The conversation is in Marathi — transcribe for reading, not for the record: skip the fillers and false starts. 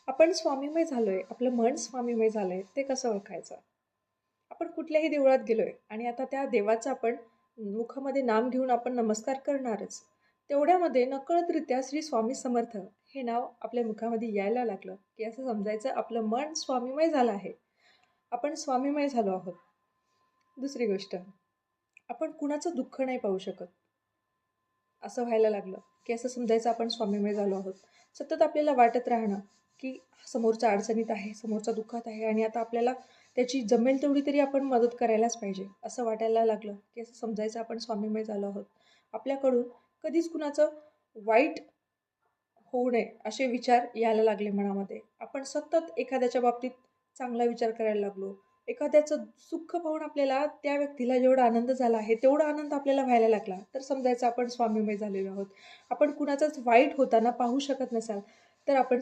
आपण स्वामीमय झालोय, आपलं मन स्वामीमय झालंय, ते कसं ओळखायचं? आपण कुठल्याही देवळात गेलोय आणि आता त्या देवाचं आपण मुखामध्ये नाम घेऊन आपण नमस्कार करणारच. तेवढ्यामध्ये नकळतरित्या श्री स्वामी समर्थ हे नाव आपल्या मुखामध्ये यायला लागलं, की असं समजायचं आपलं मन स्वामीमय झालं आहे. आपण स्वामीमय झालो आहोत. दुसरी गोष्ट, आपण कुणाचं दुःख नाही पाहू शकत. असं व्हायला लागलं, की असं समजायचं आपण स्वामीमय झालो आहोत. सतत आपल्याला वाटत राहणं, की समोरचा अडचणीत आहे, समोरचा दुःखात आहे आणि आता आपल्याला त्याची जमेल तेवढी तरी आपण मदत करायलाच पाहिजे. असं वाटायला लागलं, की असं समजायचं आपण स्वामीमय झालो आहोत. आपल्याकडून कधीच कुणाचं वाईट होऊ नये असे विचार यायला लागले मनामध्ये. आपण सतत एखाद्याच्या बाबतीत चांगला विचार करायला लागलो. एखाद्याचं सुख पाहून आपल्याला त्या व्यक्तीला जेवढा आनंद झाला आहे, तेवढा आनंद आपल्याला व्हायला लागला. तर समजायचं आपण स्वामीमय झालेलो आहोत. आपण कुणाचंच वाईट होताना पाहू शकत नसाल, तर आपण